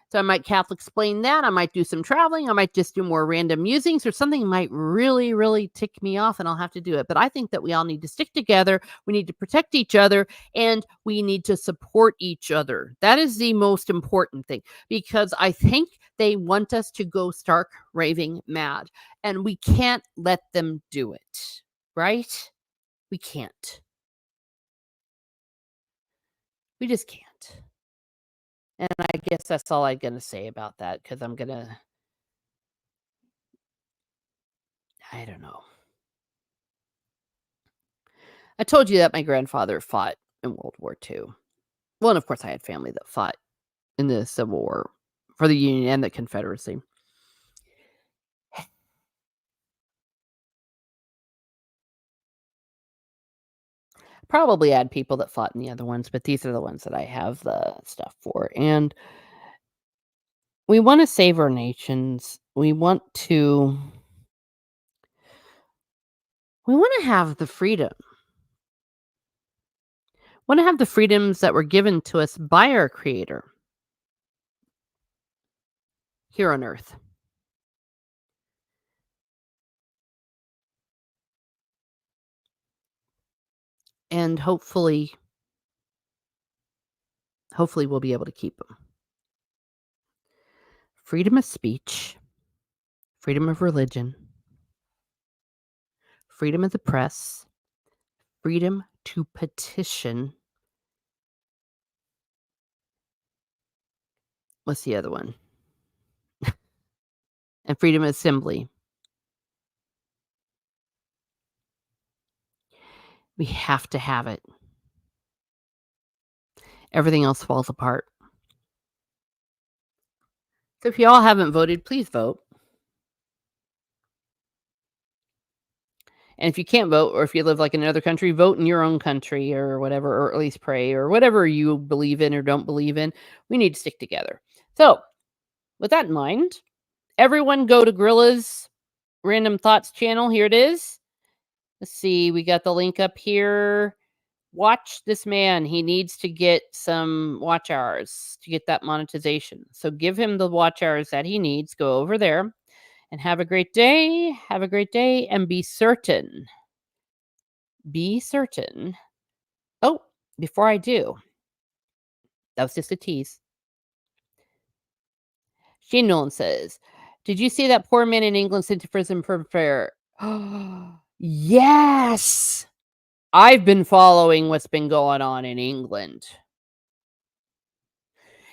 So I might Catholic explain that. I might do some traveling. I might just do more random musings or something might really, really tick me off and I'll have to do it. But I think that we all need to stick together. We need to protect each other and we need to support each other. That is the most important thing because I think they want us to go stark raving mad and we can't let them do it, right? We can't. We just can't. And I guess that's all I'm going to say about that because I'm going to, I don't know. I told you that my grandfather fought in World War II. Well, and of course, I had family that fought in the Civil War for the Union and the Confederacy. Probably had people that fought in the other ones, but these are the ones that I have the stuff for. And we want to save our nations. We want to have the freedom. Want to have the freedoms that were given to us by our Creator here on Earth. And hopefully we'll be able to keep them. Freedom of speech, freedom of religion, freedom of the press, freedom to petition. What's the other one? And freedom of assembly. We have to have it. Everything else falls apart. So if you all haven't voted, please vote. And if you can't vote, or if you live like in another country, vote in your own country or whatever, or at least pray or whatever you believe in or don't believe in. We need to stick together. So with that in mind, everyone go to Gorilla's Random Thoughts channel. Here it is. Let's see. We got the link up here. Watch this man. He needs to get some watch hours to get that monetization. So give him the watch hours that he needs. Go over there and have a great day. Have a great day and be certain. Be certain. Oh, before I do, that was just a tease. Shane Nolan says, did you see that poor man in England sent to prison for affair? Yes! I've been following what's been going on in England.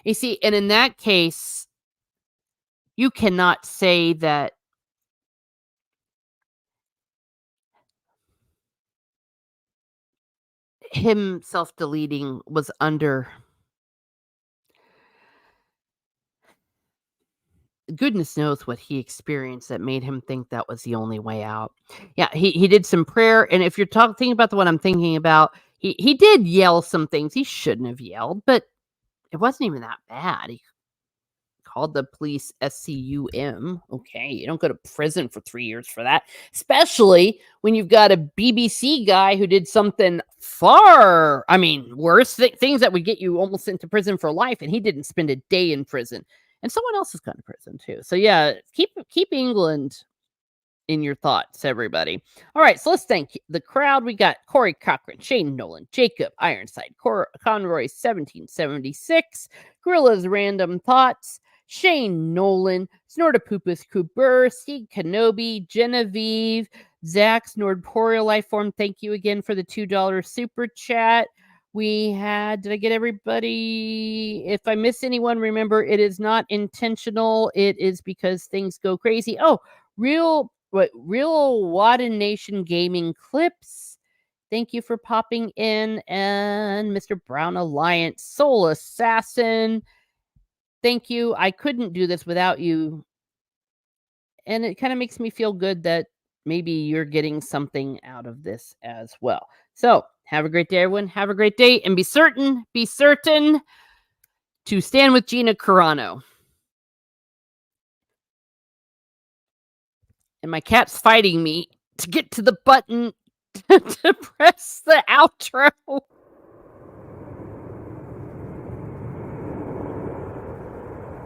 You see, and in that case, you cannot say that him self-deleting was under goodness knows what he experienced that made him think that was the only way out. Yeah, he did some prayer, and if you're thinking about the one I'm thinking about, he did yell some things he shouldn't have yelled, but it wasn't even that bad. He called the police SCUM. Okay, you don't go to prison for 3 years for that, especially when you've got a BBC guy who did something far, I mean, worse things that would get you almost into prison for life, and he didn't spend a day in prison. And someone else has gone to prison too. So yeah, keep England in your thoughts, everybody. All right, so let's thank the crowd. We got Corey Cochran, Shane Nolan, Jacob Ironside, Conroy 1776, Gorilla's Random Thoughts, Shane Nolan, Snortopupus Cooper, Steve Kenobi, Genevieve, Zach's Nordporeal Lifeform. Thank you again for the $2 super chat. We had, did I get everybody? If I miss anyone, remember it is not intentional. It is because things go crazy. Oh, Real Wada Nation Gaming Clips. Thank you for popping in. And Mr. Brown Alliance, Soul Assassin. Thank you. I couldn't do this without you. And it kind of makes me feel good that maybe you're getting something out of this as well. So have a great day, everyone. Have a great day. And be certain to stand with Gina Carano. And my cat's fighting me to get to the button to press the outro.